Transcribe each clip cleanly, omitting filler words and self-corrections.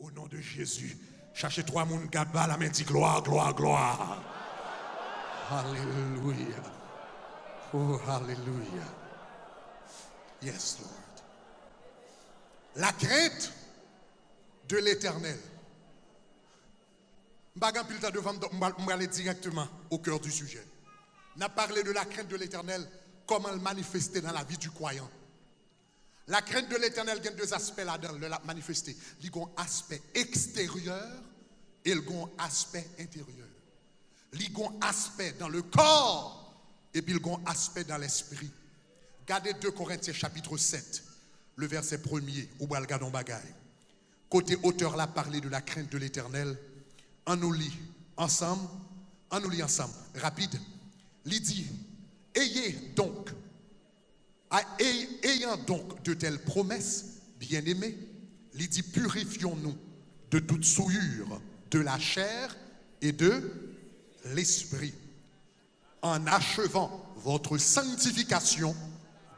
Au nom de Jésus, cherchez trois moun qui bat la main, dit gloire, gloire, gloire. Alléluia. Oh, alléluia. Yes, Lord. La crainte de l'Éternel. Je vais aller directement au cœur du sujet. On a parlé de la crainte de l'Éternel, comment le manifester dans la vie du croyant. La crainte de l'Éternel, il y a deux aspects là-dedans, le manifester. Il y a un aspect extérieur et il y a un aspect intérieur. Il y a un aspect dans le corps et puis il y a un aspect dans l'esprit. Regardez 2 Corinthiens chapitre 7, le verset 1er, où on regarde un bagaille. Côté auteur là parlé de la crainte de l'Éternel, on nous lit ensemble, rapide. Il dit, ayant donc de telles promesses, bien-aimés, il dit, purifions-nous de toute souillure de la chair et de l'esprit, en achevant votre sanctification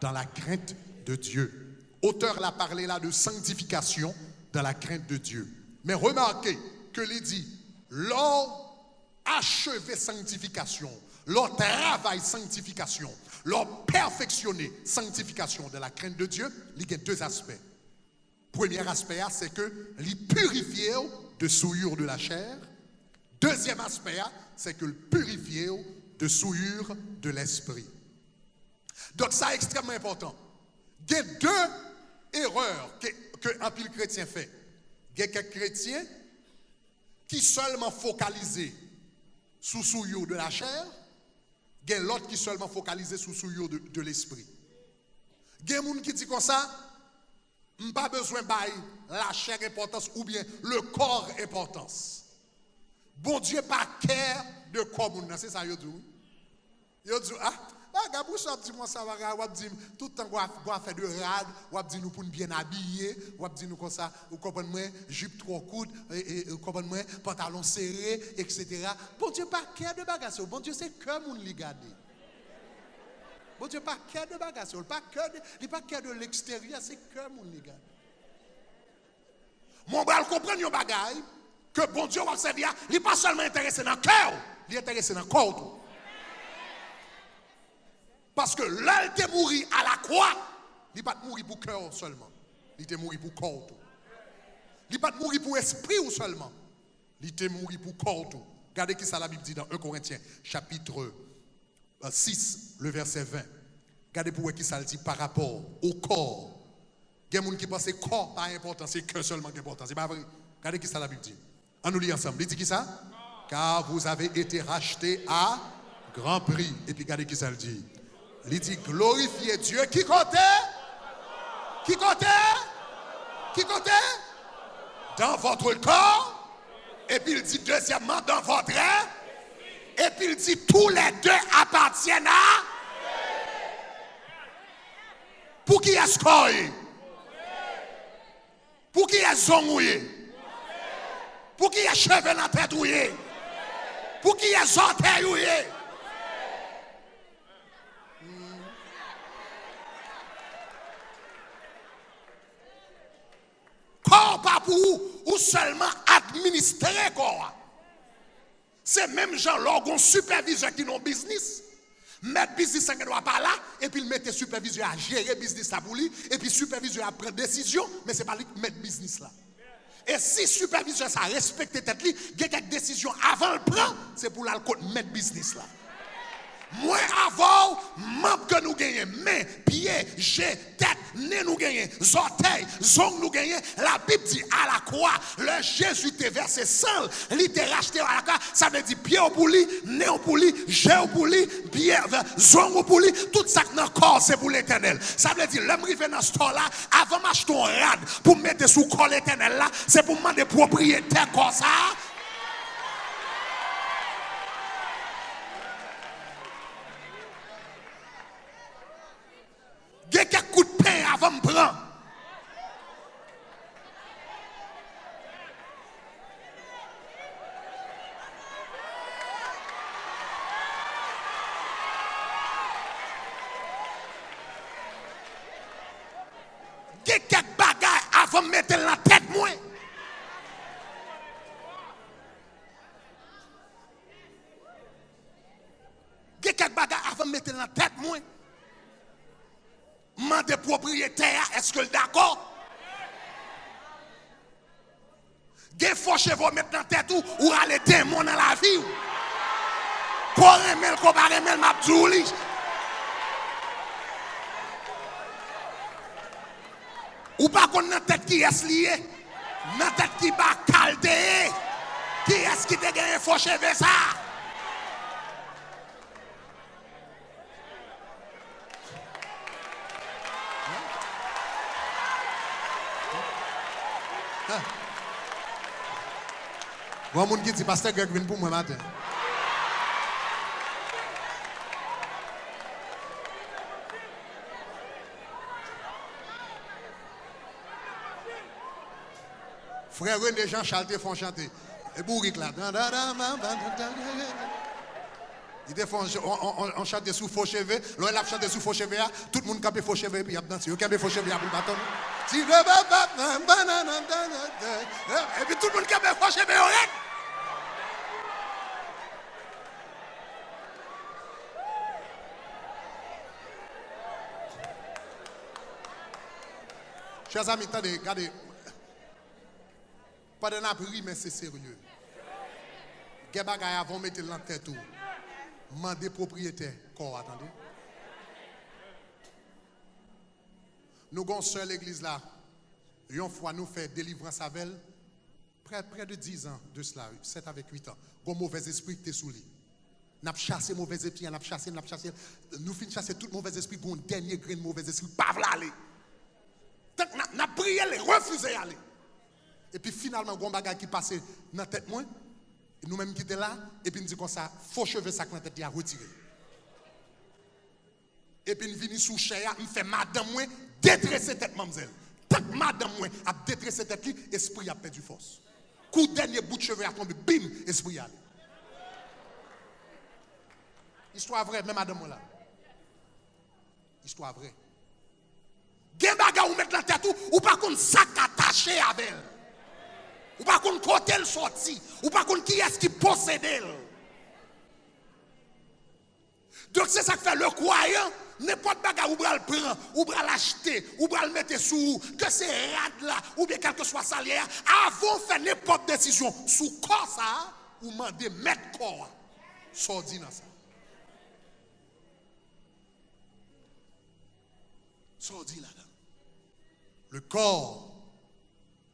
dans la crainte de Dieu. Auteur l'a parlé là de sanctification dans la crainte de Dieu. Mais remarquez que il dit, leur achever sanctification, leur travail sanctification, leur perfectionner sanctification de la crainte de Dieu, il y a deux aspects. Premier aspect, c'est que les purifier de souillure de la chair. Deuxième aspect, c'est que le purifier de souillure de l'esprit. Donc ça est extrêmement important. Il y a deux erreurs que un pile chrétien fait. Il y a quelques chrétiens qui seulement focalisent sous souillure de la chair. Il y a l'autre qui seulement focalisé sous souillure de l'esprit. Il y a des gens qui disent comme ça, je n'ai pas besoin de la chair importance ou bien le corps importance. Bon Dieu pas care de corps, c'est ça qu'il dit. Il dit, Gabou, dit moi ça va, dit tout le temps on va faire de rad, on dit nous pour nous bien habiller, on dit nous comme ça, vous comprenez moi, jupe trop courte et comprenez moi, pantalon serré, etc. Bon Dieu pas care de bagasse, bon Dieu c'est que moun li garder. Bon Dieu pas care de bagasse, il pas care de l'extérieur, c'est que moun li garder. Mon bral comprendre yon bagay que bon Dieu va servir, il pas seulement intéressé dans le cœur, il est intéressé dans le corps. Parce que là, il est mort à la croix, il n'est pas mort pour le cœur seulement. Il est mort pour le corps. Il n'est pas mort pour l'esprit seulement. Il est mort pour le corps. Regardez ce que la Bible dit dans 1 Corinthiens, chapitre 6, le verset 20. Regardez pour qui ça dit par rapport au corps. Il y a des gens qui pensent que le corps n'est pas important, c'est le cœur seulement qui est important. C'est pas vrai. Regardez ce que la Bible dit. On nous lit ensemble. Il dit qui ça? Car vous avez été rachetés à grand prix. Et puis regardez qui ça dit. Il dit glorifier Dieu. Qui comptait? Qui comptait? Qui comptait? Dans votre corps. Et puis il dit deuxièmement dans votre âme. Et puis il dit tous les deux appartiennent à. Pour qui est-ce qu'on? Pour qui est zongouye? Pour qui est cheveux dans la tête ouye? Pour qui est orteil ouye? Corps pas pour ou seulement administrer corps. C'est même genre l'orgon superviseur qui n'ont business. Mettre business ne doit pas là et puis il mettre superviseur à gérer business là pour lui et puis superviseur à prendre décision mais c'est pas lui qui met business là. Et si superviseur ça respecte tête lui, il y a quelques décisions avant le prend, c'est pour la mettre business là. Moins avant, membre que nous gagnons, main, pied, jet, tête, nez nous gagnons, orteil, zong nous gagnons. La Bible dit à la croix, le Jésus t'est versé sang, il t'est racheté à la croix. Ça veut dire pied au bouli, nez au bouli, jet au bouli, pied, zong au bouli, tout ça dans le corps c'est pour l'Éternel. Ça veut dire l'homme rive dans ce temps là, avant m'acheter un rad pour mettre sous corps l'Éternel là, c'est pour demander propriétaire comme ça. Il y a quelques coups de pain avant de me prendre. Il y a quelques bagages avant de mettre la tête moins. avant de mettre dans la tête, moi, demande propriétaire, est-ce que d'accord? Des faux chevaux mettre dans la tête ou aller démon dans la vie. Pour aimer le comparé, mais m'a djouli. Ou pas qu'on dans tête qui est lié, dans tête qui va calder. Qui est-ce qui te gagne faux cheveux ça? Il y a un monde qui dit, pasteur Greg vient pour moi matin. Frère René Jean Charles te font chanter. Et bourrique là. Il te font on chante sous faux cheveux. Là il a chanté sous faux cheveux. Tout le monde campé faux cheveux puis il a dansé. Il campé faux cheveux pour le bâton. Et puis tout le monde campé faux cheveux. Chers amis, attendez, regardez. Pas de n'abri, mais c'est sérieux. Des bagages avant mettre dans la tête ou demander propriétaire. Quoi, attendez. Nous avons seule l'église là. Une fois nous fait délivrance avec elle. Près de 10 ans de cela, 7 avec 8 ans. Nous avons mauvais esprit qui est sous lui. Nous avons chassé mauvais esprit, nous avons chassé. Nous finissons chasser tout mauvais esprit pour un dernier grain de mauvais esprit. Pas aller. Nous avons prié, les refusé d'aller. Et puis finalement, il y a un bagage qui passe dans la tête, nous-mêmes qui étions là, et puis nous disons comme ça, faux cheveux, ça dans la tête, il a retiré. Et puis nous venons sous chair, nous fait madame, détresser tête, mademoiselle. Tant que madame, a détressé tête, l'esprit a perdu force. Coup dernier bout de cheveux a tombé, bim, esprit a allé. Histoire vraie, même madame, là. Histoire vraie. Gen baga ou mettre dans la tête ou pas qu'on sac attaché avec elle. Ou pas qu'on côté le sorti, ou pas qu'on qui est-ce qui possède elle. Donc c'est ça que fait le croyant, n'importe baga ou bral prend, ou bral acheter, ou bral mettre sous que c'est rad là ou bien quelque soit salaire, avant faire n'importe décision sous corps ça ou demander mettre corps. Sorti dans ça. Sorti là-dedans. Le corps,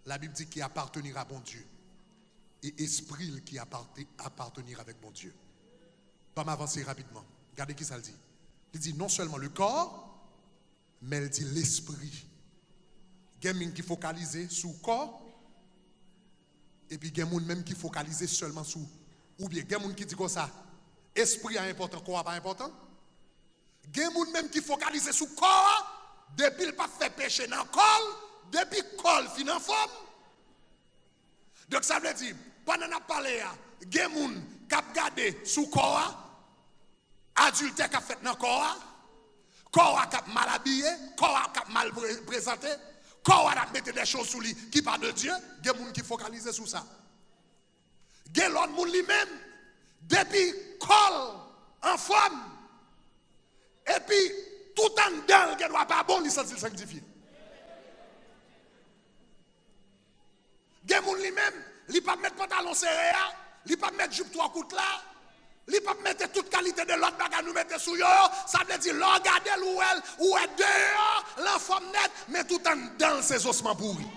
la Bible dit qu'il appartenira à bon Dieu. Et esprit qui appartenir avec bon Dieu. Pas m'avancer rapidement. Regardez qui ça le dit. Il dit non seulement le corps, mais il dit l'esprit. Il y a des gens qui focalisent sur le corps. Et puis il y a des gens même qui focalisent seulement sur. Ou bien il y a des gens qui disent comme ça. Esprit est important, corps n'est pas important. Il y a des gens même qui focalisent sur le corps. Depuis le pas fait péché dans le col, depuis le col fin en forme. Donc ça veut dire, pendant qu'on a parlé, il y a des gens qui ont gardé sous le corps, adultère qui a fait dans le corps qui a mal habillé, corps qui a mal présenté, corps qui a mis des choses sous lui qui ne parlent de Dieu, il y a des gens qui focalisent sur ça. Il y a l'autre monde lui-même, depuis le col en forme, et puis, tout en dedans, qui ne doit pas bon, il s'est sanctifié. Il y a des gens lui-même, il ne peut pas mettre pantalon serré, il ne peut pas mettre jupe 3 coups là, il ne peut pas mettre toute qualité de l'autre bagage nous mettre sous yo. Ça veut dire, regardez ou est dehors, l'enfant net, mais tout en dedans, ses ossements pourris.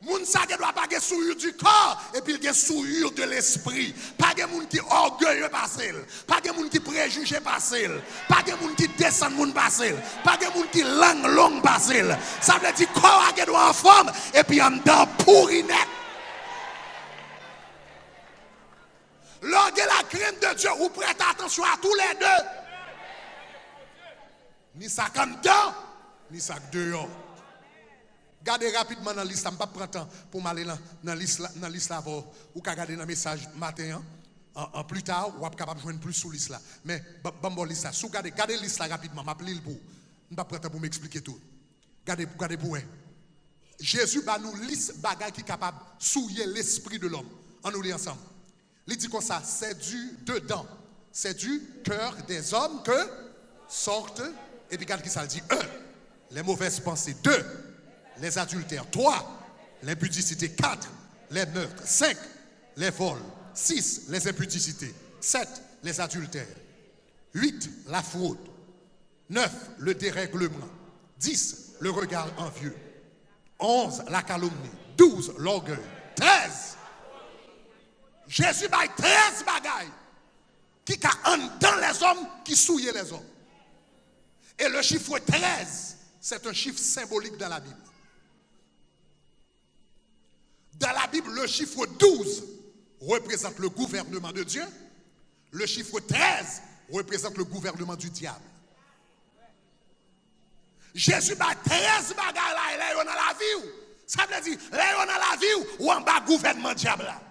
Moun sa ne doit pas avoir souillure du corps et puis il y a souillure de l'esprit. Pas de moun qui orgueilleux passé, pas de moun qui préjugé passé, pas de moun qui descend moun passé, pas de moun qui langue longue passé. Ça veut dire corps qui doit en forme et puis en dedans pourri net. Lorsque la crainte de Dieu, vous prêtez attention à tous les deux. Ni ça en dedans, ni ça dehors. Gardez rapidement dans la liste, je ne vais pas prendre temps pour m'aller dans la liste là, ou regarder dans le message matin, en plus tard, ou capable de joindre plus sur la liste là. Mais, bon liste là. Si vous gardez la liste là rapidement, je vais appeler le bout. Je ne vais pas prendre temps pour m'expliquer tout. Gardez pour un. Jésus va nous liste bagaille qui est capable de souiller l'esprit de l'homme. On nous lit ensemble. Il dit comme ça, c'est du dedans. C'est du cœur des hommes que sortent. Et puis regarde qui ça dit. 1. Les mauvaises pensées. 2. Les adultères. 3. L'impudicité. 4. Les meurtres. 5. Les vols. 6. Les impudicités. 7. Les adultères. 8. La fraude. 9. Le dérèglement. 10. Le regard envieux. 11. La calomnie. 12. L'orgueil. 13. Jésus baille 13 bagailles qui a dans les hommes qui souillent les hommes. Et le chiffre 13, c'est un chiffre symbolique dans la Bible. Dans la Bible, le chiffre 12 représente le gouvernement de Dieu. Le chiffre 13 représente le gouvernement du diable. Jésus baille 13 bagailles là, et là, on a la vie. Ça veut dire, là, on a la vie ou en bas gouvernement diable là.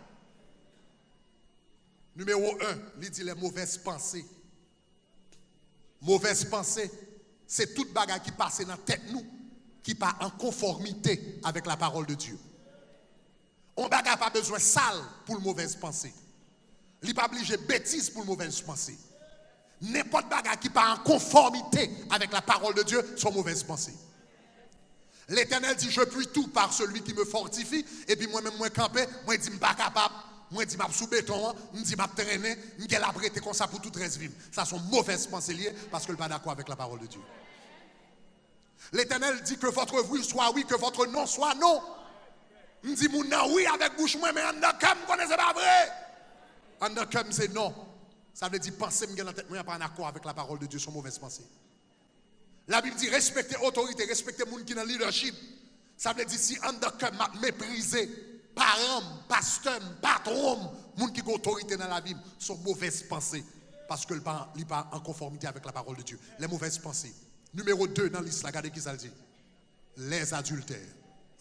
Numéro 1, il dit les mauvaises pensées. Mauvaises pensées, c'est toute bagarre qui passe dans la tête nous, qui pas en conformité avec la parole de Dieu. On n'a pas besoin de sale pour le mauvaise pensée. Il n'est pas obligé de bêtise pour le mauvaise pensée. N'importe bagarre qui pas en conformité avec la parole de Dieu sont mauvaises pensées. L'Éternel dit, je puis tout par celui qui me fortifie. Et puis moi-même, moi campé, moi je dis, je ne suis pas capable. Moi, je dis, je suis sous béton, je dis, je suis traîné, je suis prêté comme ça pour tout reste vivre. Ça sont mauvaises pensées liées parce que je ne suis pas d'accord avec la parole de Dieu. L'Éternel dit que votre oui soit oui, que votre non soit non. Je dis, mon non oui avec bouche moi, mais en dedans, comme vous connaissez pas vrai. En dedans, comme c'est non. Ça veut dire, penser que dans la tête, moi, pas en accord avec la parole de Dieu, sont mauvaises pensées. La Bible dit, respectez l'autorité, respectez les gens qui sont dans le leadership. Ça veut dire, si en dedans, comme méprisé, parents, pasteurs, patrons, les gens qui ont autorité dans la vie, sont mauvaises pensées parce que ne sont pas en conformité avec la parole de Dieu. Les mauvaises pensées. Numéro 2 dans l'islam, regardez qui ça dit. Les adultères.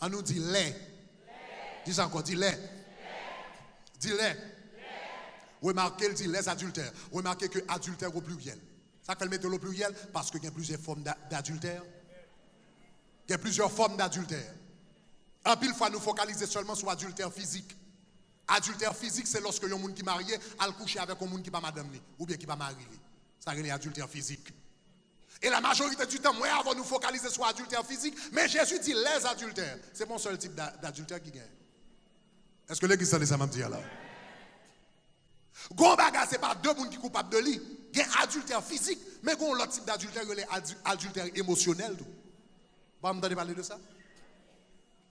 On nous dit les. Dis encore, dis les. Dis les. Remarquez, il dit les adultères. Remarquez que adultère au pluriel. Ça qu'elle met au pluriel parce qu'il y a plusieurs formes d'adultère. Il y a plusieurs formes d'adultère. En pile fois, nous focaliser seulement sur adultère physique. Adultère physique, c'est lorsque il y a un monde qui est marié, à coucher avec un monde qui n'est pas madame, ou bien qui n'est pas marié. Ça c'est adultère physique. Et la majorité du temps, moi, avant nous focaliser sur adultère physique, mais Jésus dit les adultères. C'est mon seul type d'adultère qui gagne. Est-ce que l'église ça m'a dit là? Gon baga, ce n'est pas deux personnes qui sont coupables de lui. Il y a adultère physique, mais il y a l'autre type d'adultère, il y a adultère émotionnel. Vous m'entendez parler de ça?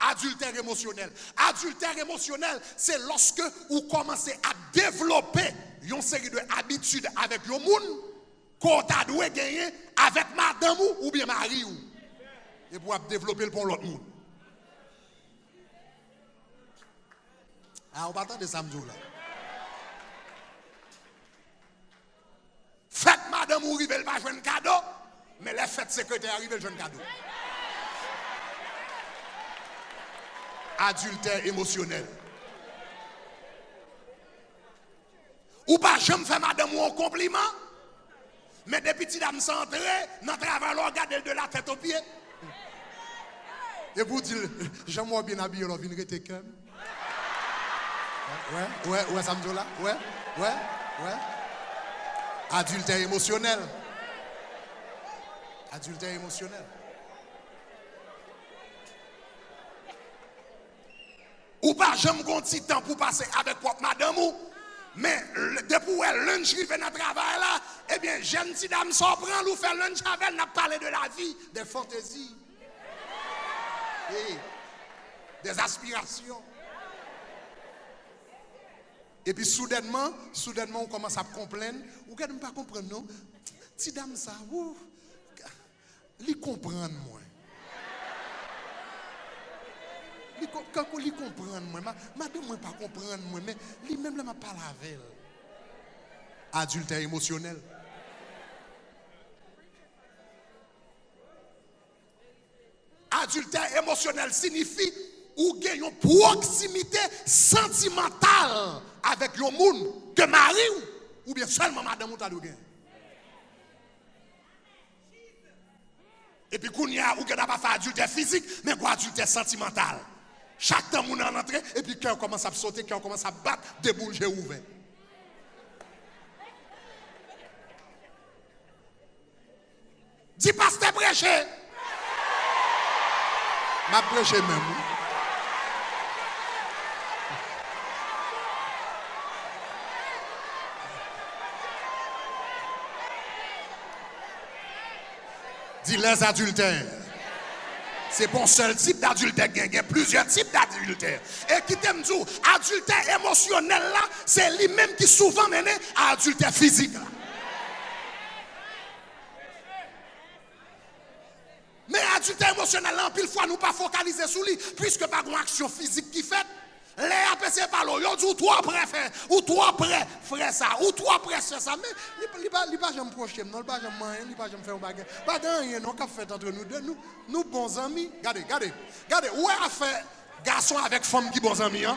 Adultère émotionnel. Adultère émotionnel, c'est lorsque vous commencez à développer une série d'habitudes avec le monde qu'on a dû gagner avec madame ou bien mari. Et pour développer le pour l'autre monde. Alors, on va attendre ça, là. Faites madame ou rive, elle va jouer un cadeau, mais les fêtes secrétaires arrivent, elle joue un cadeau. Adultère émotionnel. Ou pas, je me fais madame ou un compliment, mais des petites dames s'entrent, dans le travail, on regarde de la tête aux pieds. Et vous dites, j'aime bien habillé, on vient rester comme. Ouais, ça me dit là? Ouais. Adultère émotionnel. Adultère émotionnel. Ou pas, j'aime un petit temps pour passer avec votre madame ou, mais depuis elle lunch qui fait notre travail là, eh bien, jeune petite dame s'en prend, nous fait lunch avec elle, n'a parlé de la vie, des fantaisies, des aspirations. Et puis soudainement, on commence à complaindre. Ou qu'elle ne pas comprendre, non? Petite dame ça, il comprend moi. Quand il comprend moi, madame moi pas comprendre moi, mais lui-même là m'a pas lavé. Adultère émotionnel. Adultère émotionnel signifie ou gagne une proximité sentimentale avec le monde que mari ou bien seulement madame ou ta de gain. Et puis qu'on y a ou qu'on n'a pas fait adultère physique, mais quoi adultère sentimental. Chaque temps on est entré et puis cœur commence à sauter, cœur commence à battre, des boules ouvertes. Dis pasteur prêcher. M'a prêché même. Dis les adultères. C'est pas un seul type d'adultère, il y a plusieurs types d'adultère. Et qui t'aime dire, adultère émotionnel là, c'est lui-même qui souvent mène à adultère physique là. Mais adultère émotionnel là, en pile fois nous pas focaliser sur lui, puisque pas une action physique qui fait. Les APC par là, ils disent ou toi prêt faire, ou toi prêt frère ça, ou toi prêt faire ça. Mais il pas jamais proche, non, il pas jamais moyen, il pas jamais faire un bagage. Pas rien, non, qu'a fait entre nous deux, nous bons amis. Regardez, où est fait garçon avec femme qui bons amis, hein?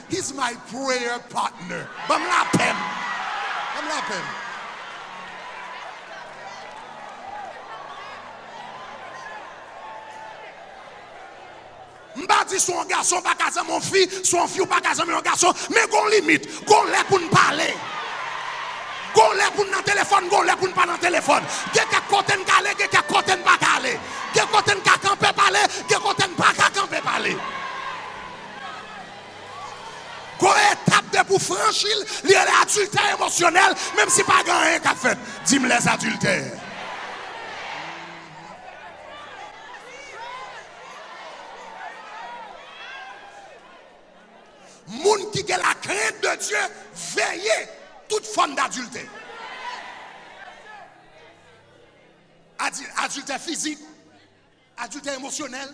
He's my prayer partner. Bam la peine. M'ba dit son garçon pas casser mon fille, son fille pas casser mon garçon, mais gon limite, gon lè pour nous parler. Gon lè pour dans téléphone, gon lè pour pas dans téléphone. Gè que côté n'calé, gè que côté n'pas calé. Gè côté n'ka camper parler, gè côté n'pas camper parler. Qu'on étape de pour franchir les adultères émotionnels, même si pas grand rien qu'a fait. Dis-moi les adultères. Moun qui a la crainte de Dieu, veillez toute forme d'adultère. Adultère physique, adultère émotionnel.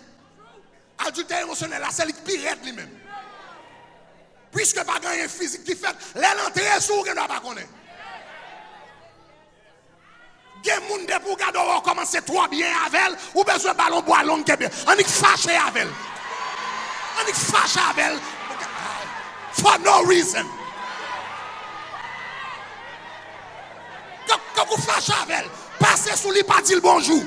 Adultère émotionnel, là, c'est le pire lui-même. Puisque pas gagner physique qui fait, l'entrée sous que nous pas connaître. Gen moun de pour garder commencer trop bien avec elle, ou besoin ballon bois long que bien. On est fâché avec elle. On est fâché avec elle. For no reason. Quand vous fâchez avec elle, passez sous lui pas dire bonjour.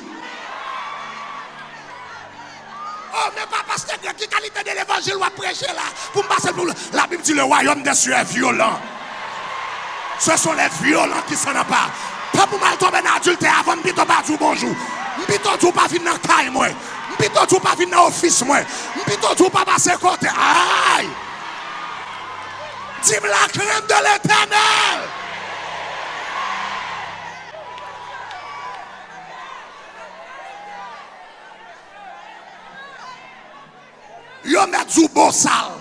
Oh, mais pas parce que qui qualité de l'évangile va prêcher là. Pour me passer pour la Bible dit le royaume des cieux est violent. Ce sont les violents qui s'en emparent. Pas pour mal tomber dans l'adultère avant de me pas dire bonjour. Je ne pas venir dans le caille, moi. Je ne pas venir dans l'office, moi. Je ne pas passer côté. Aïe! Dis-moi la crainte de l'Éternel. Yo met du beau sale.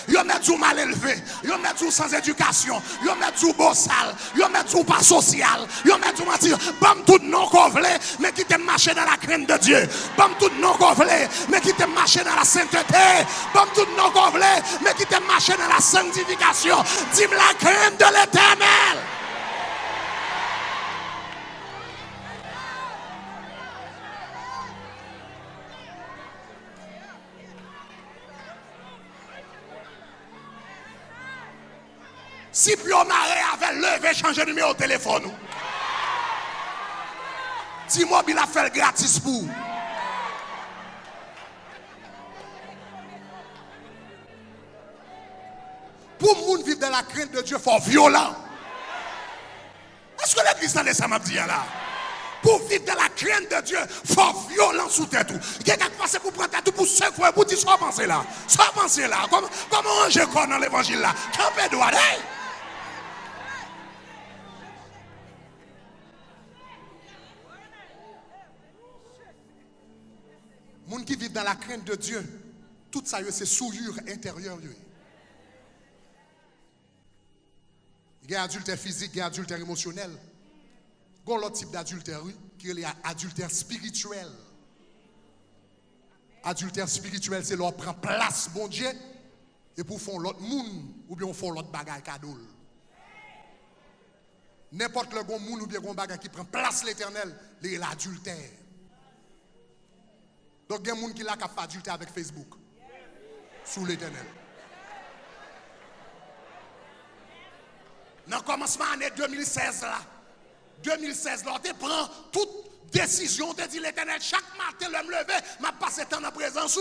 Yo met du mal élevé. Yo met du sans éducation. Yo met du beau sale. Yo met du pas social. Yo met du mentir. Bam tout non convlé, mais qui te marché dans la crainte de Dieu. Bam tout non convlé, mais qui te marché dans la sainteté. Bam tout non convlé, mais qui te marché dans la sanctification. Dis-moi la crainte de l'Éternel. Si Pio Maré avait levé, changé de numéro de téléphone. Dis-moi, il a fait le gratis pour. Pour moun vivre dans la crainte de Dieu, il faut violent. Est-ce que l'église dans les ça m'a dit là? Pour vivre dans la crainte de Dieu, il faut violent sous tête. Quelqu'un qui passe pour prendre tête pour secouer, pour dire ça penser là. Ça penser là. Comment ranger corps dans l'évangile là? Campé droit, hein? Moun qui vivent dans la crainte de Dieu, tout ça c'est souillure intérieure. Il y a adultère physique, il y a adultère émotionnel. Il y a l'autre type d'adultère qui est adultère spirituel. Adultère spirituel, c'est leur prend place, bon Dieu, et pour faire l'autre monde, ou bien on fait l'autre bagaille cadeau. N'importe le bon monde ou bien un bagaille qui prend place l'éternel, c'est l'adultère. Donc, il y a des gens qui ont fait adultère avec Facebook. Sous l'éternel. Dans le commencement de l'année 2016, là, 2016, là, on prend décision, te dit l'Éternel, chaque matin, le me lever, m'a passé temps en présence.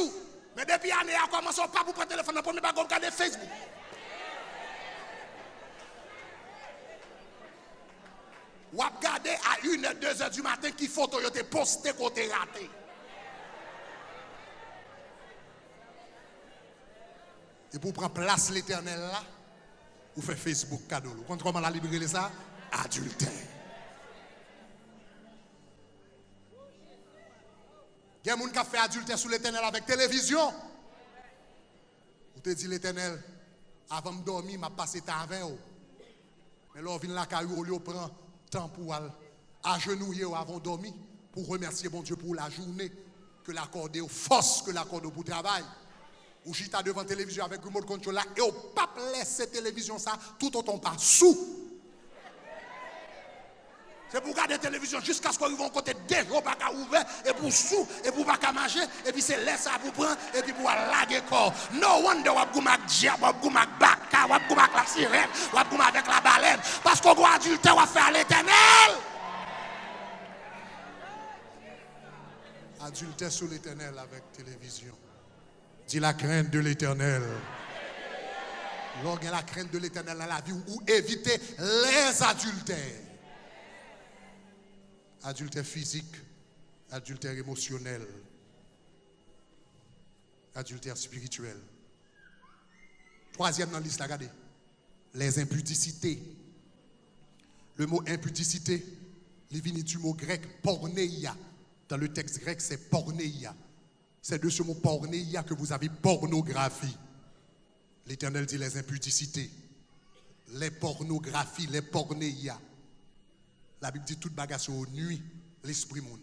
Mais depuis l'année, a commencé pas pour prendre téléphone, le premier pas regarder Facebook. Ou à regarder à 1h, 2h du matin qui photo yo te posté côté raté. Et pour prendre place l'Éternel là, vous faites Facebook cadeau. Vous comprenez comment la libérer ça? Adultère. Il y a des gens qui fait adultère sous l'Éternel avec télévision. Vous te dit l'Éternel, avant de dormir, m'a passé temps avec vous. Mais là, on vient là, on prend temps pour agenouiller avant de dormir, pour remercier bon Dieu pour la journée que l'accordé, force que l'accordé pour travail. Ou j'étais devant la télévision avec le remote control là, et au pas laisser cette télévision ça, tout autant pas sous. C'est pour regarder la télévision jusqu'à ce qu'on arrive à côté des jours pas ouvert et pour sous et pour pas manger et puis c'est laisser ça pour prendre et puis pour laguer corps. No wonder wap goum ak diable, wap goum ak baka, wap goum ak la sirène, wap goum avec la baleine parce qu'on doit adultère on fait à l'Éternel. Adultère sous l'Éternel avec télévision. Dis la crainte de l'Éternel. Lorsqu'il y a la crainte de l'Éternel dans la vie ou éviter les adultères. Adultère physique, adultère émotionnel, adultère spirituel. Troisième dans la liste, regardez. Les impudicités. Le mot impudicité, il vient du mot grec porneia. Dans le texte grec, c'est porneia. C'est de ce mot porneia que vous avez pornographie. L'Éternel dit les impudicités, les pornographies, les porneia. La Bible dit toute bagarre au nuit, l'esprit monde.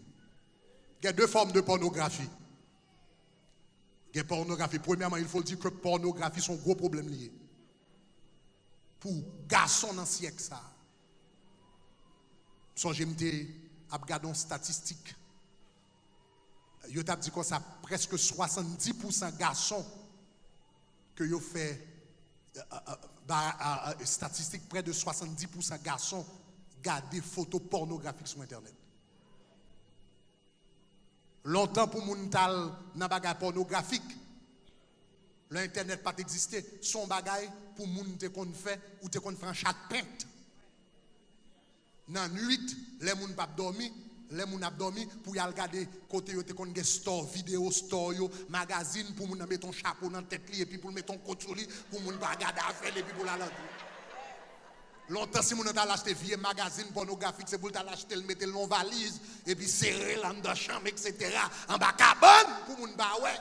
Il y a deux formes de pornographie. Il y a pornographie. Premièrement, il faut dire que pornographie sont un gros problème lié. Pour garçons dans le siècle ça. So, j'ai regardé une statistique. Je t'ai dit que ça presque 70% garçons que yo fait statistique près de 70% garçons gardent des photos pornographiques sur internet. Longtemps pour moun tal nan bagay pornographique, l'internet pas existé, son bagay pour moun te kon fait ou te kon fait un chat peinte. Nan nuit, les moun pas dormi, les moun ap dormi pour y regarder côté yo te kon gen store vidéo store yo, magazine pour moun mettre ton chapeau dans tête li et puis pour mettre ton côte sur li pour moun pas regarder affaire et puis pour la langue. Longtemps, si vous avez acheté vieux magazine pornographique, c'est pour l'acheter, le mettre dans valise, et puis serrer dans la chambre, etc. En bas cabane, pour moun ba ouais.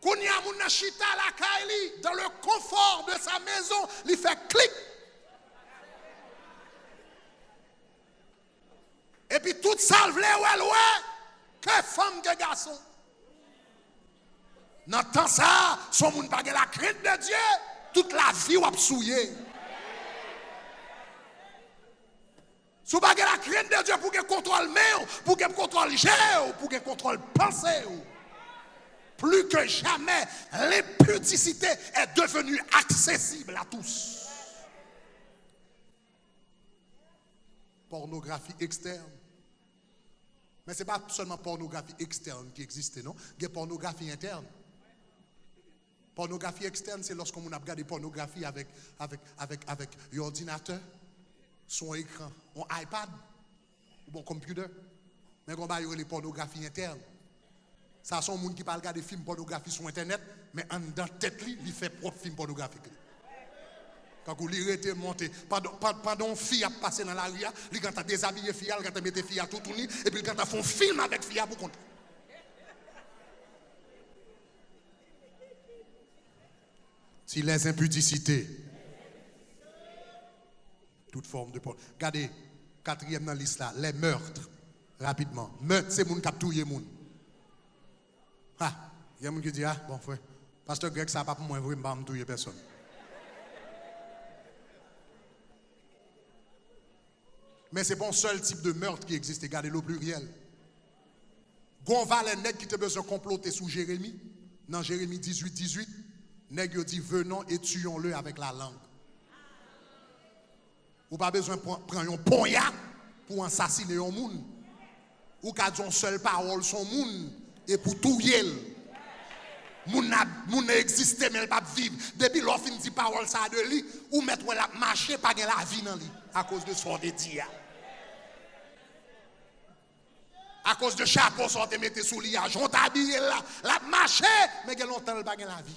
Kounya moun chita la kaili, dans le confort de sa maison, il fait clic. Et puis tout ça, que femme, que garçon. Dans temps ça, son moun pa gen la crainte de Dieu, toute la vie ou absouillé. Si vous avez la crainte de Dieu pour qu'il contrôle mais pour qu'il contrôle géo, pour qu'il contrôle pensée. Plus que jamais, l'impudicité est devenue accessible à tous. Pornographie externe. Mais ce n'est pas seulement pornographie externe qui existe, non? Il y a pornographie interne. Pornographie externe, c'est lorsqu'on a regardé pornographie avec un ordinateur. Son écran, un iPad ou un computer, mais on va y avoir les pornographies internes. Ça sont des gens qui parlent regarder des films pornographiques sur internet, mais en dans tête il fait propre film pornographique. Quand vous l'irez monter, pendant fille a passé dans la rue, il quand a déshabillé fille, il quand a mis fille à tout tourner, et puis quand a fait un film avec fille pour compte. Si les impudicités, toute forme de pornographe. Regardez, quatrième dans la liste là, les meurtres, rapidement. Meurtre, c'est moun qui a tué moun. Ah, il y a moun qui dit, ah, bon frère, pasteur Greg, ça pas pour moi, je ne vais pas tuer personne. Mais c'est pas un seul type de meurtre qui existe, regardez le pluriel. Gonval et nèg qui te besoin comploter sous Jérémie, dans Jérémie 18, nèg dit, venons et tuons-le avec la langue. Ou pas besoin de prendre un poignard pour assassiner un monde. ou qu'a dit une seule parole son monde et pour tout yel. Moun existe mais elle pas vivre. Depuis l'on fin dit parole ça de lui ou mettre la marcher pas gen la vie dans lui à cause de son dédia. À cause de chapeau son te mettre sous lui, j'ont habillé là, la marcher mais gen longtemps elle pas gen la vie.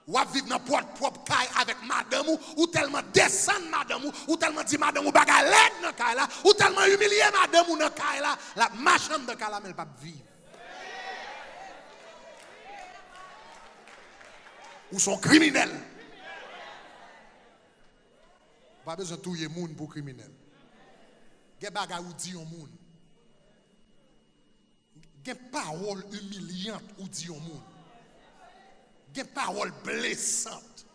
Ou à vivre dans propre caille avec madame ou tellement descendre madame ou tellement dit madame ou bagay l'aide dans caille là ou tellement humilier madame ou dans caille là, la marchand dans caille là mais elle pas vivre. Ou sont criminels. Pas besoin de touyer moun pour criminel. Gen bagay ou di yon moun. Gen parole humiliante ou di yon moun. Gen parole blessante.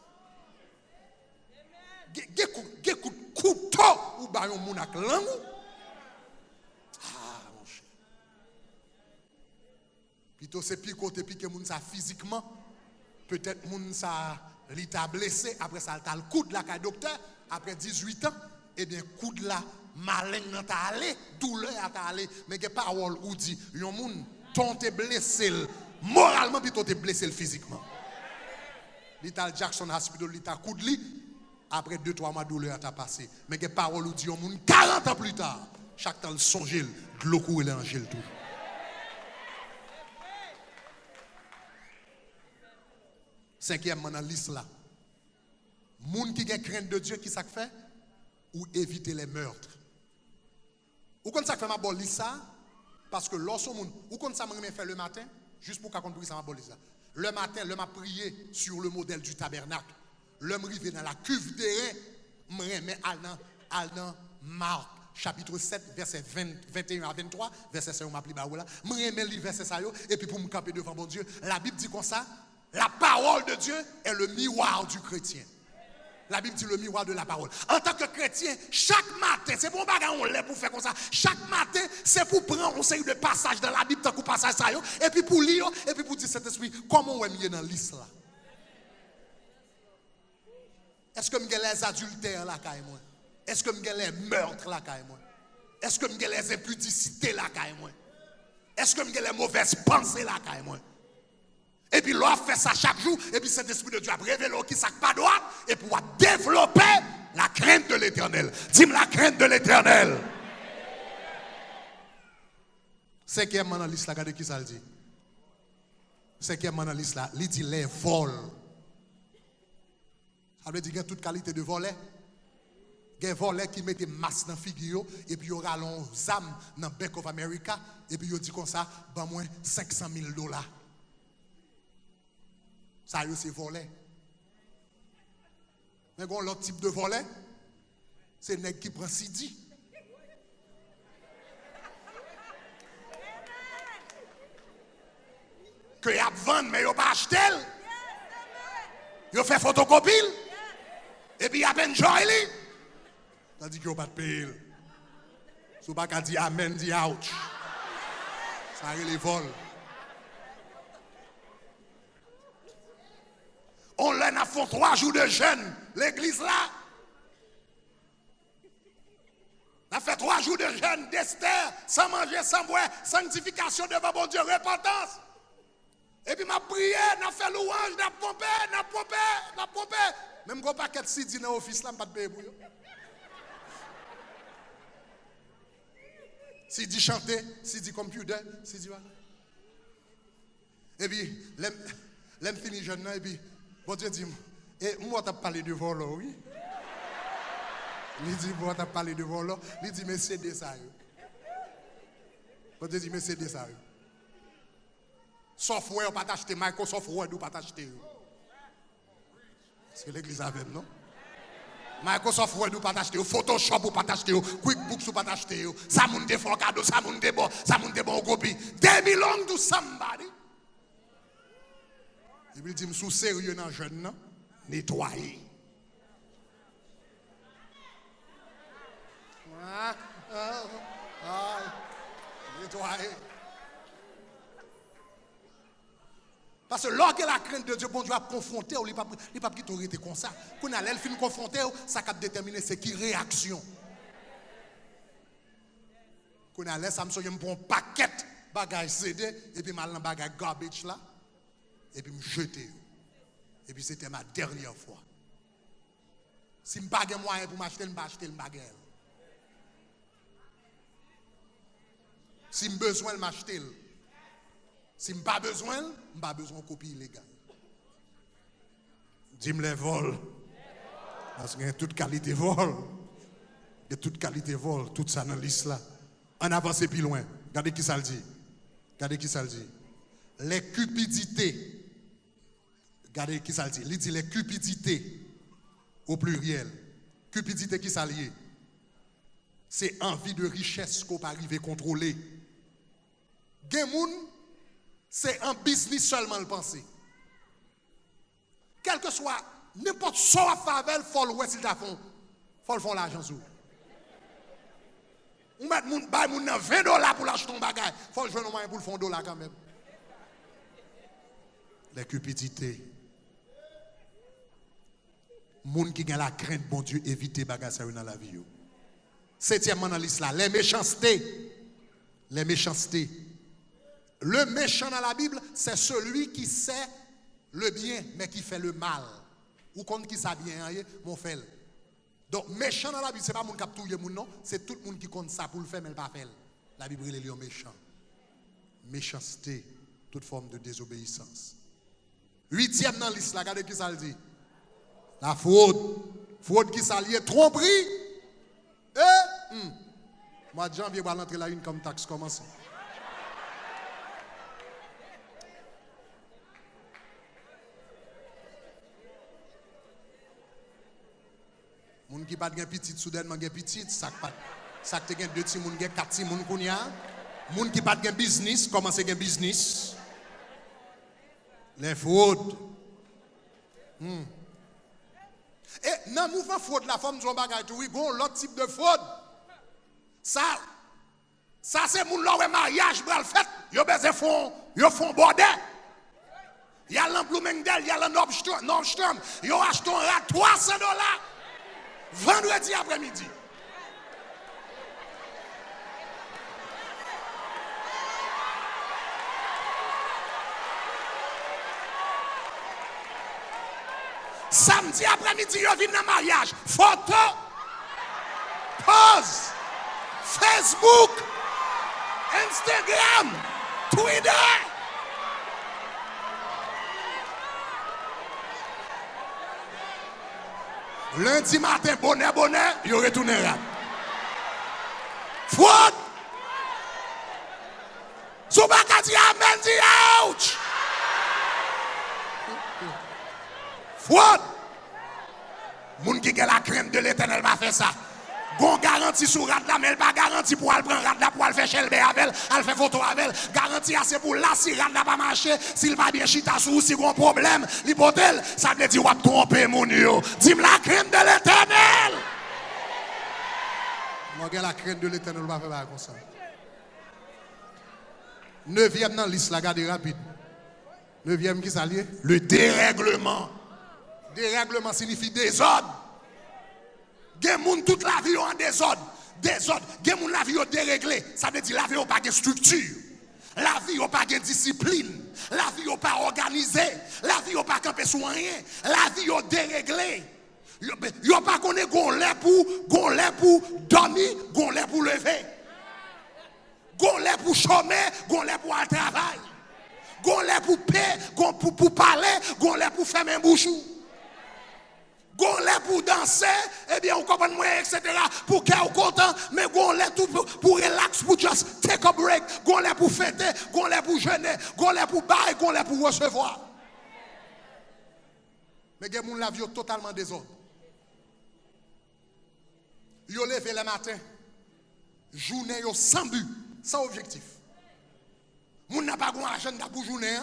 Gen couteau ou ba yon moun ak langou. Ah mon cher. Plutôt c'est pire côté piquer moun ça physiquement. Peut-être moun ça li t'a blessé après ça t'a le coup de la caille docteur après 18 ans et bien coup de la malin nan t'a allé douleur t'a allé mais que parole ou dit yon moun ton te blessé moralement puis ton te blessé physiquement. Li t'a Jackson Hospital li t'a coup de li après 2-3 mois douleur t'a passé mais que parole ou dit yon moun 40 ans plus tard chaque temps le songer de l'eau couler en gel toujours. Cinquième dans la liste là. Moun qui a crainte de Dieu, qui ça fait? Ou éviter les meurtres. Ou quand ça fait ma bonne liste ça? Parce que lorsque moun, ou quand ça me fait le matin, juste pour qu'on comprenne ça ma bonne liste ça. Le matin, le m'a prié sur le modèle du tabernacle. Le m'rivé dans la cuve terrain, m'remet al dans Marc chapitre 7 verset 21 à 23, verset 5 m'a pli ba ou là. M'remet li verset ça yo et puis pour me camper devant bon Dieu, la Bible dit comme ça. La parole de Dieu est le miroir du chrétien. La Bible dit le miroir de la parole. En tant que chrétien, chaque matin, c'est pour bagarre on l'est pour faire comme ça. Chaque matin, c'est pour prendre un série de passages dans la Bible, tant qu'on passage ça, et puis pour lire, et puis pour dire cet esprit, comment on est mis dans liste là. Est-ce que j'ai les adultères là, moi? Est-ce que j'ai les meurtres là, moi? Est-ce que j'ai les impudicités là, moi? Est-ce que j'ai les mauvaises pensées là, moi? Et puis l'on fait ça chaque jour, et puis cet esprit de Dieu a révélé qui ça pas droit, et pour développer la crainte de l'éternel. Dis-moi la crainte de l'éternel. Cinquième dans la liste là, regardez qui ça le dit. Cinquième dans la liste là, il dit les vols. Ça veut dire qu'il y a toute qualité de volet. Il y a des volets qui mettent des masses dans la figure, et puis il y aura un zam dans Bank of America, et puis il dit comme ça, ben moins $500,000. Ça c'est volet. Mais l'autre type de volet, c'est le nèg qui prend Sidi. Que y a vendre mais y a pas acheté. Y a fait photocopie. Et puis y a enjoy li. Tandis que y a pas de payer. Si pas qu'à dire amen, dit ouch. Ça y est les vols. On l'a fait 3 jours de jeûne, l'église là. On a fait 3 jours de jeûne, d'Esther, sans manger, sans boire, sanctification devant mon Dieu, repentance. Et puis m'a prié, n'a fait louange, n'a pompé. Même quand paquet de Sidi dans l'office là, pas de payer pour eux. Sidi chanter, Sidi computer, Sidi voilà. Et puis, l'aime fini jeune et puis bon Dieu dit, et moi t'as parlé de vol, oui. Il dit, moi t'as parlé de vol, il dit, mais c'est de ça. Bon Dieu dit, mais c'est de ça. Software, on pas t'acheter, Microsoft Word, ou pas t'acheter. C'est l'église avec, non? Microsoft Word, ou pas t'acheter, Photoshop, ou pas t'acheter, QuickBooks, ou pas t'acheter. Ça moun de fort cadeau, ça moun de bon copie. They belong to somebody. Et puis il dit, sous sérieux dans le jeune, nettoyer. Nettoyer. Parce que lorsque la crainte de Dieu, bon Dieu a confronté, il n'a pas quitter été comme ça. Quand elle finit confronté, ça a déterminé c'est qui réaction. Quand on a laissé, je me prends un paquet de bagages CD, et puis je mets bagage garbage là, et puis je jette. Et puis c'était ma dernière fois. Si je n'ai pas de moyen pour m'acheter, je vais acheter le bagage. Si j'ai besoin de m'acheter, si je n'ai pas besoin, je n'ai pas besoin de copie illégale. Dis-moi les vols. Parce qu'il y a toute qualité vol. Il y a toute qualité vol, tout ça dans la liste là. On avance plus loin. Regardez qui ça le dit. Regardez qui ça le dit. Les cupidités. Regardez qui ça le dit. Il dit les cupidités au pluriel. Cupidité qui ça lié. C'est envie de richesse qu'on peut arriver à contrôler. Gemoun, c'est un business seulement le penser. Quel que soit n'importe soit faveur, faut le voir s'il t'a font. Faut le faire l'argent sous. On met moun bay moun nan $20 pour l'acheter ton bagage. Faut le jouer un moyen pour le fond $1 quand même. Les cupidités. Moun qui a la crainte bon Dieu éviter bagage ça dans la vie. Septièmement dans l'islam, les méchancetés. Les méchancetés. Le méchant dans la Bible, c'est celui qui sait le bien, mais qui fait le mal. Ou contre qui sait bien, mon fait. Donc, méchant dans la Bible, ce n'est pas mon qui a touillé mon nom, c'est tout le monde qui compte ça pour le faire, mais il ne pas faire. La Bible, il est méchant. Méchanceté, toute forme de désobéissance. Huitième dans l'islam, regardez qui ça le dit. La fraude. Fraude qui s'allie, tromperie. Mois de janvier, on va rentrer la une comme taxe commence. Moun qui pas de petite soudainement gen petite, ça te gen 2 petits moun gen 4 petits moun kounya. Moun qui pas de business, commence gen business. Les fraudes. Et dans le mouvement fraude, la forme de son bagage, oui, bon, l'autre type de fraude. Ça c'est moun là mariage bral fait, yo font bordel. Il y a l'Embloomingdale, il y a le Nordstrom, yo acheté un rat $300 vendredi après-midi. Samedi après-midi, yo vient dans mariage. Photo, pause, Facebook, Instagram, Twitter. Lundi matin, bonnet, il retourne rap. Fraude. Soubaka dit amen, dit ouch. Fraude. Moun qui a la crainte de l'Éternel va faire ça. Gon garantie sur rad la, mais elle pas garantie pour elle prendre rad la pour elle faire chelbe avec elle fait photo avec elle. Garantie assez pour là si rad la pas marcher, s'il pas bien chita sous si gon problème, l'hypothèse, ça veut dire ou tromper moun yo. Dis-moi la crainte de l'Éternel. Moi la crainte de l'Éternel va faire comme ça. 9e dans liste la garde rapide. 9e qui s'allie le dérèglement. Dérèglement signifie désordre. Gen moun toute la vie en désordre. Gen moun la vie déréglée. Ça veut dire la vie n'a pas de structure. La vie n'a pas de discipline. La vie n'a pas organisée. La vie n'a pas campé sur rien. La vie est déréglée. Yo pas connaît gon lait pour dormir, gon lait pour lever. Gon lait pour chômer, gon lait pour aller travail. Gon lait pour payer, gon pour parler, gon lait pour faire un bouchou. Gon lait pour danser, eh bien, on comprend moins, etc. Pour qu'elle soit content, mais gon lait tout pour relax, pour just take a break. Gon lait pour fêter, gon lait pour jeûner, gon lait pour bailler, gon lait pour recevoir. Mais gen moun la vie totalement désordre. Yo levé le matin, journée yo sans but, sans objectif. Moun n'a pas gon argent pour journée.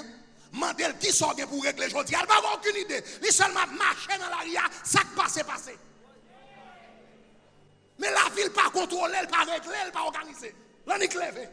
Mandel qui sort pour régler aujourd'hui, elle n'a pas aucune idée. Il seulement marcher dans la ria, ça qui passe. Mais la ville pas contrôlée, elle pas réglée, elle pas organisée. L'on est levé.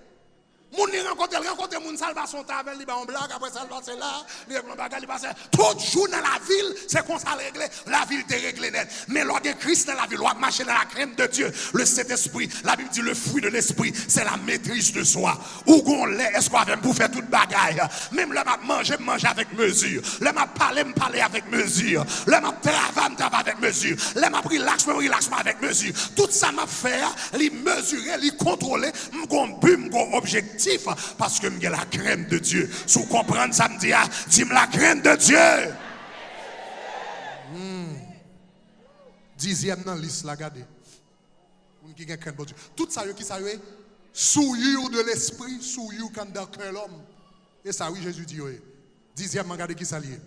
Moun li rencontre moun sal pa son tavel, li ba on blague, après ça, passe là, li bagage, li passe. Tout jour dans la ville, c'est qu'on ça réglé, la ville t'est réglée net. Mais lors de Christ dans la ville, on marcher dans la crainte de Dieu. Le Saint-Esprit, la Bible dit le fruit de l'esprit, c'est la maîtrise de soi. Où qu'on l'est, est-ce qu'on va pour faire toute bagaille? Même le m'a manger, manger avec mesure. Le m'a parler, me parler avec mesure. Le m'a travailler, travailler avec mesure. Le m'a relax, avec mesure. Tout ça m'a fait, li mesurer, li contrôler, m'gon but, m'gon objectif. Parce que j'ai la crainte de Dieu. Si vous comprenez ça, me dit, dis-moi la crainte de Dieu. Dixième dans la liste, regardez. Tout ça, qui ça est souillure de l'esprit, souillure quand dans cœur l'homme. Et ça, oui, Jésus dit, oui. Dixième, regardez qui ça lié.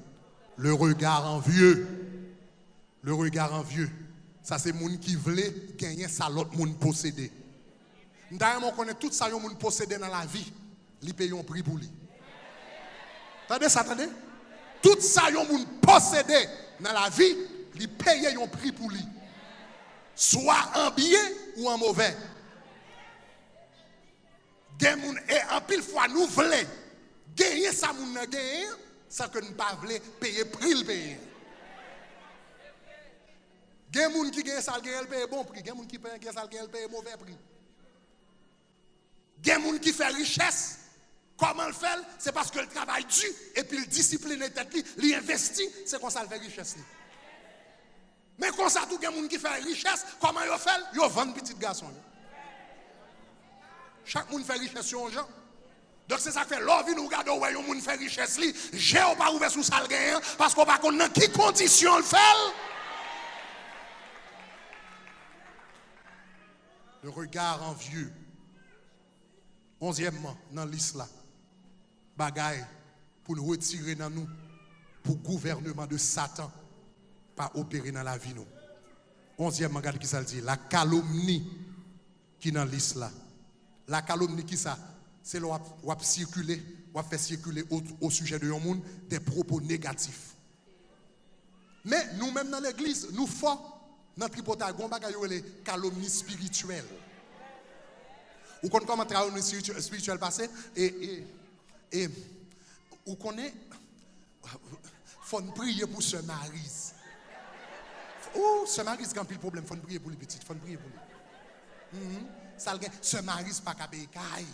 Le regard envieux. Le regard envieux. Ça, c'est moun qui voulait gagner ça, l'autre moun posséder. D'ailleurs, on connaît tout ça, on posséder dans la vie, ils payent un prix pour lui. Attendez ça, attendez. Tout ça, on posséder dans la vie, ils payent un prix pour lui. Soit en bien ou en mauvais. Et en pile fois, nous voulons gagner ça, nous gagner, sans que nous ne pas payer prix le payer. Il y a des gens qui gagnent ça, ils payent bon prix. Il y a des gens qui payent ça, ils payent mauvais prix. Il y a des gens qui font richesse. Comment le fait? C'est parce que le travail dur et puis le discipline est tête, il investit, c'est comme ça le fait richesse. Mais comme ça, tout le monde qui fait richesse, comment il fait? Il vend petit garçon. Chaque monde fait richesse sur un gens. Donc c'est ça que fait l'envie nous regarder où il monde fait richesse. J'ai pas ouvert sous ça le gain parce qu'on va connaître dans quelles conditions le fait. Le regard envieux. 11e, dans l'islam, bagaille pour nous retirer dans nous, pour le gouvernement de Satan, pas opérer dans la vie nous. 11e, regarde qui ça dit, la calomnie qui dans l'islam. La calomnie qui ça, c'est là où circuler, où faire circuler au sujet de monde des propos négatifs. Mais nous-mêmes dans l'église, nous faisons dans tripotage, on bagaille les calomnies spirituelles. Ou qu'on comment travailler spirituel passé et ou qu'on est faut prier pour ce Maryse. Oh, ce Maryse quand il problème, faut prier pour les petites, faut prier pour lui. Ça ce Maryse pas capable caille.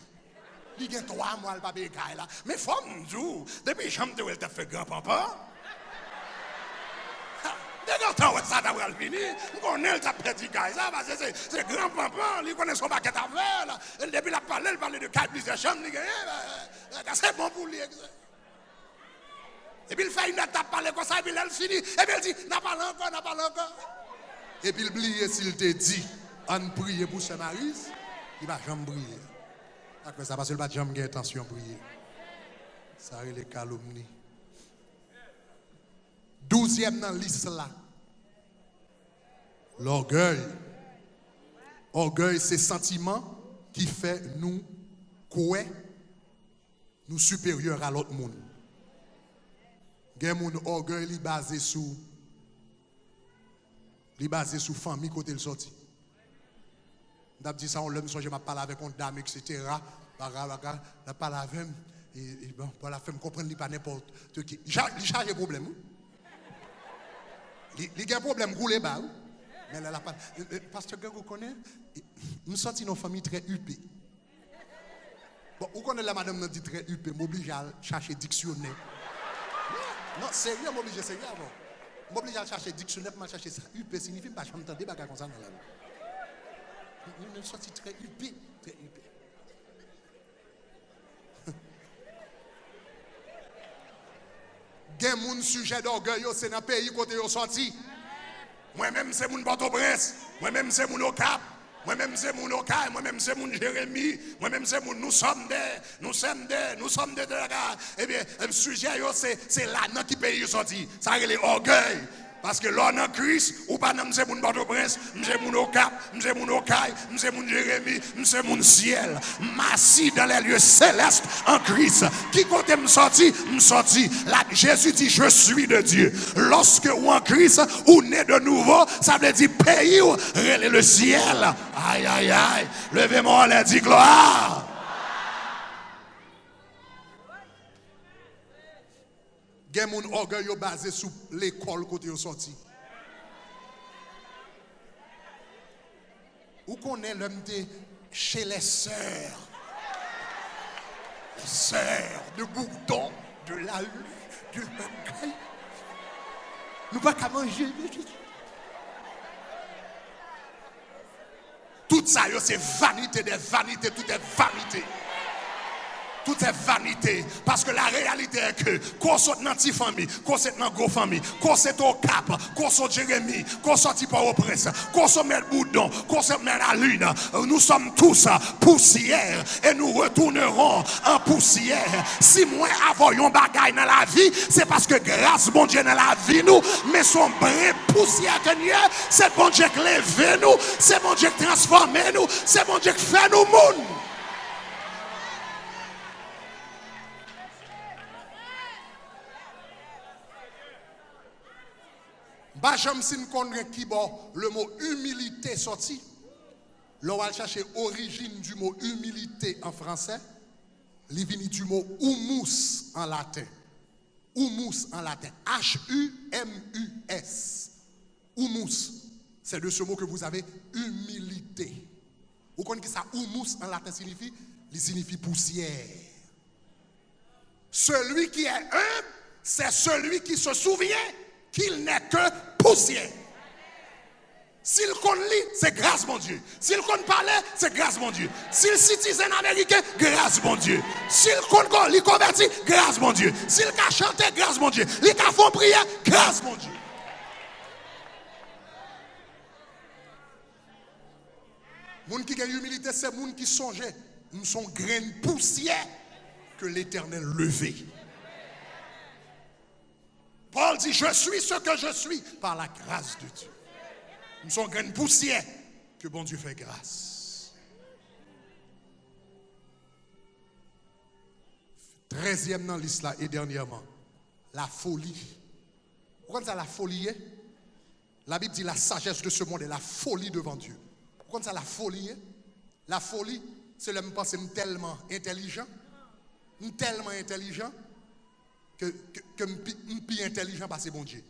Il y a 3 mois le pas caille là. Mais faut me dire depuis chambre de elle t'a fait grand-papa. Quand ça t'a fini, on est t'a perdu caille ça parce que c'est grand-papa, il connaît son paquet à faire là. Depuis la parler, il parle de 4 plusieurs chambres, c'est bon pour lui. Et puis il fait une étape parler comme ça, et puis il finit, et puis il dit, n'a pas encore. Et puis il oublie s'il te dit, on prie pour ce mari, il va jamais briller. Après ça, parce qu'il va jamais avoir intention de prier. Ça a les calomnies. 12e dans la liste là. L'orgueil. Orgueil, c'est sentiment qui fait nous quoi nous supérieurs à l'autre monde. Gen moun orgueil li basé sur famille côté le sorti. D'ab dit ça on l'aime songe m'a parler avec une dame etc. La parle avec et bon pour la faire me comprendre li pas n'importe qui. Il charge problème. Il y a un problème rouler bas. Mais là pas parce que vous connaissez nous sorti une famille très huppée. Bon, vous connaissez la madame dit très huppée, m'oblige à chercher dictionnaire. Non, sérieux, m'oblige sérieux avant. M'oblige à chercher dictionnaire, pour chercher ça. Huppé signifie pas jamais entendre des bagages comme ça dans la vie. Nous sorti très huppé, très huppé. Gen moun sujet d'orgueil, c'est dans le pays côté yo sorti. Moi-même, c'est mon Port-au-Prince. Moi-même, c'est mon Ocap. Moi-même, c'est mon Okaï. Moi-même, c'est mon Jérémie. Moi-même, c'est mon nous sommes des. Eh bien, le sujet, c'est là dans qui pays sorti. Ça, c'est l'orgueil. Parce que là, dans Christ, ou pas dans c'est mon Port-au-Prince, c'est mon Ocap, c'est mon Okaï, c'est mon Jérémie, c'est mon ciel. M'assis dans les lieux célestes en Christ. Qui compte me sorti? Là, Jésus dit, je suis de Dieu. Lorsque ou en Christ, ou né de nouveau, ça veut dire pays ou le ciel. Aïe, aïe, aïe. Levez-moi, on dit gloire. Gen moun orgueil yo basé sur l'école côté yo sorti. Ou connaît l'homme chez les sœurs. Les sœurs de Bourdon, de la rue, de Bangay. Nous pas qu'à manger. Tout ça, c'est vanité des vanités, tout est vanité. Tout est vanité. Parce que la réalité est que, qu'on soit dans petite famille, qu'on soit dans gros famille, qu'on soit au Cap, qu'on soit Jérémie, qu'on soit Port-au-Prince, qu'on soit Mère Boudon, qu'on soit Mère la Lune, nous sommes tous poussière et nous retournerons en poussière. Si moi avons bagaille dans la vie, c'est parce que grâce bon Dieu dans la vie nous, mais son brin poussière que nous, c'est bon Dieu qui lève nous, c'est bon Dieu qui transforme nous, c'est bon Dieu qui fait nous monde. Bah, j'aime si nous connaissons qui le mot humilité sorti. L'on va chercher l'origine du mot humilité en français. Il vient du mot humus en latin. Humus en latin. H-U-M-U-S. Humus. C'est de ce mot que vous avez humilité. Vous connaissez ça? Humus en latin signifie? Il signifie poussière. Celui qui est humble, c'est celui qui se souvient qu'il n'est que poussière. S'il connaît, c'est grâce mon Dieu. S'il connaît parler, c'est grâce mon Dieu. S'il citoyen américain, grâce mon Dieu. S'il connaît, il convertit, grâce mon Dieu. S'il a chanté, grâce mon Dieu. Il a fait prière, grâce mon Dieu. Moun qui a humilité, c'est moun qui songeait. Nous sommes graines poussière que l'Éternel levait. Paul dit, je suis ce que je suis par la grâce de Dieu. Nous sommes graines poussière que bon Dieu fait grâce. 13e dans liste là et dernièrement, la folie. Pourquoi ça la folie est? La Bible dit la sagesse de ce monde est la folie devant Dieu. Pourquoi ça la folie est? La folie, c'est le me penser tellement intelligent, que plus intelligent parce que bon Dieu.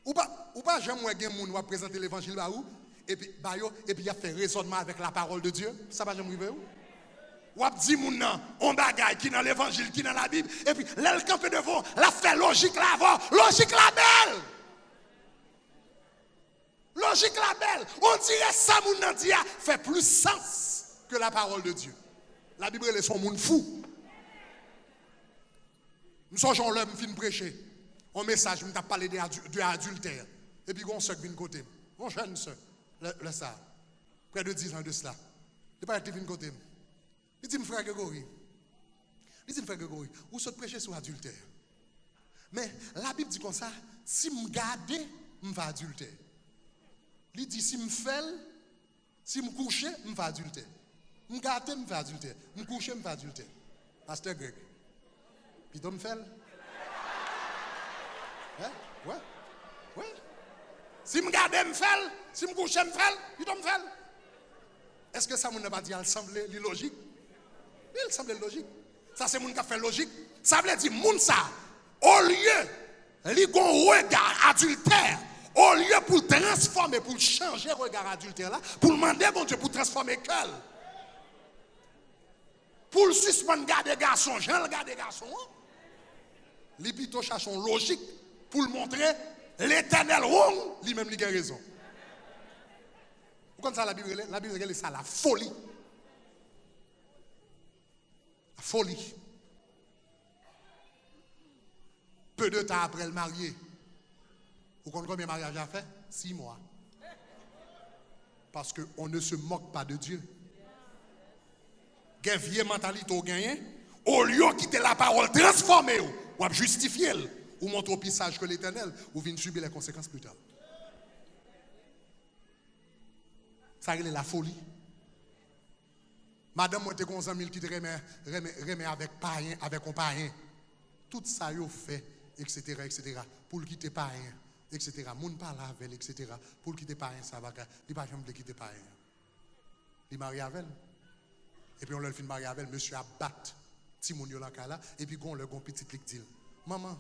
Ou pas jamais gen moun va présenter l'évangile ba ou et puis il a fait raisonnement avec la parole de Dieu. Ça va jamais arriver ou dit moun nan on bagaille qui dans l'évangile qui dans la Bible et puis l'elle campé devant la fait logique là avant, logique la belle. Logique la belle. On dirait ça moun nan dia fait plus sens que la parole de Dieu. La Bible est son monde fou. Nous sommes l'homme fin prêcher. Un message, je me parlé de adultère. Et puis, on se vient côté. Mon jeune soeur, le ça, près de 10 ans de cela. Il pas été venu côté. Il dit, frère Grégory. Où se prêcher sur adultère. Mais la Bible dit comme ça, si je garde, je vais adultère. Il dit, si je fais, si je couche, je vais adultère. Je garde, je vais adultère. Je couche, je vais adultère. Pasteur Greg. Puis tu me fais. Ouais. Si je garde, je fais. Si je couche, je fais. Puis tu me fais. Est-ce que ça ne pas dire, il semble logique? Il semble logique. Ça, c'est mon qui fait logique. Ça veut dire, moun ça, au lieu, li gon regard adultère, au lieu pour transformer, pour changer le regard adultère là, pour demander bon Dieu pour transformer cœur. Pour le suspendre garder garçon, Jean le garder garçon. Les plutôt cherchent une logique pour le montrer l'éternel rond, lui-même il a raison. Pourquoi ça la Bible est ça la folie. La folie. Peu de temps après le marié. Vous comprenez combien de mariage a fait? 6 mois. Parce qu'on ne se moque pas de Dieu. Quelle vieille mentalité au gagné? Au lieu de quitter la parole transformée, ou justifier, ou montrer au pisage que l'Éternel, ou vient subir les conséquences plus tard. Ça, c'est la folie. Madame, moi, t'es comme un qui te remet avec païen, avec un païen. Tout ça, il fait, etc., pour le quitter païen, etc. Moun parle avec, etc. Pour le quitter païen, ça va. Il va jamais quitter païen. Il marie avec. Et puis on l'a fait marier avec, monsieur a battu Ti moun yo la kala, et puis gon le gon petit lik dit, maman,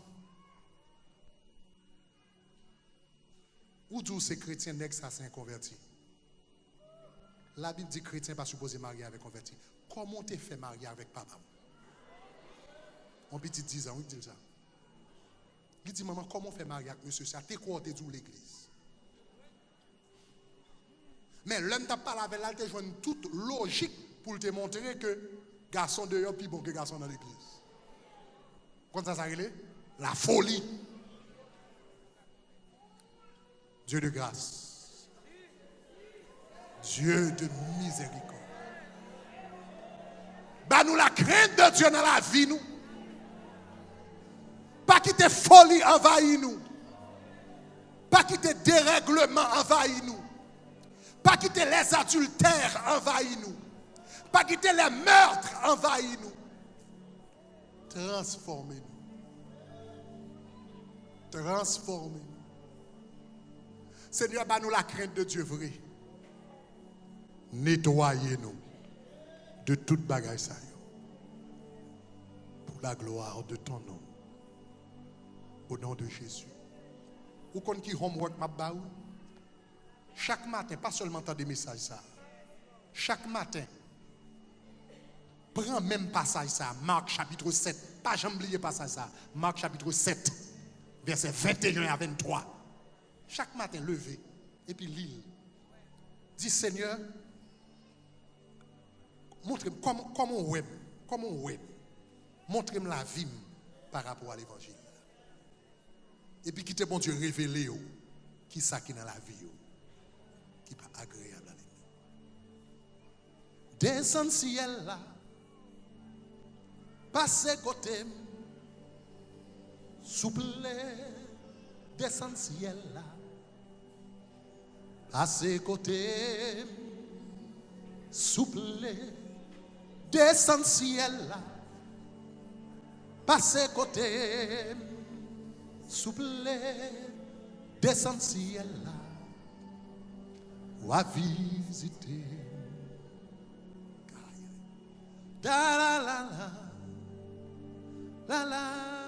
ou d'où c'est chrétien nèg ça c'est un converti? La Bible dit chrétien pas supposé marier avec converti. Comment tu fait marier avec papa? On petit 10 ans, il dit ça. Il dit maman, comment fait marier avec monsieur ça? T'es quoi t'es d'où l'église? Mais l'homme t'a pas avec là, tu joint toute logique pour te montrer que garçon dehors plus bon que garçon dans l'église. Quand ça s'arrête? La folie. Dieu de grâce. Dieu de miséricorde. Bah nous la crainte de Dieu dans la vie nous. Pas quitter folie envahit nous. Pas quitter dérèglement envahit nous. Pas quitter les adultères envahit nous. Pas quitter les meurtres envahit nous. Transformez-nous. Transformez-nous. Seigneur, bah nous la crainte de Dieu vrai. Nettoyez-nous de toute bagaille ça. Pour la gloire de ton nom. Au nom de Jésus. Ou qu'on qui homework m'a baou? Chaque matin, pas seulement tant des messages ça. Chaque matin, prends même passage ça. Marc chapitre 7. Pas jamais oublier passage ça. Marc chapitre 7, verset 21 à 23. Chaque matin, levez et puis lis. Dis Seigneur, montre-moi comment web. Montre-moi la vie par rapport à l'évangile. Et puis quittez bon Dieu révéler qui ça qui dans la vie qui pas agréable à l'ennemi. Descends ciel là. Passez côté. Souple. Descends ciel là. Passez côté. Souple. Descends ciel là. Passez côté. Souple, descends ciel là, ou à visiter. Da la la la, la la.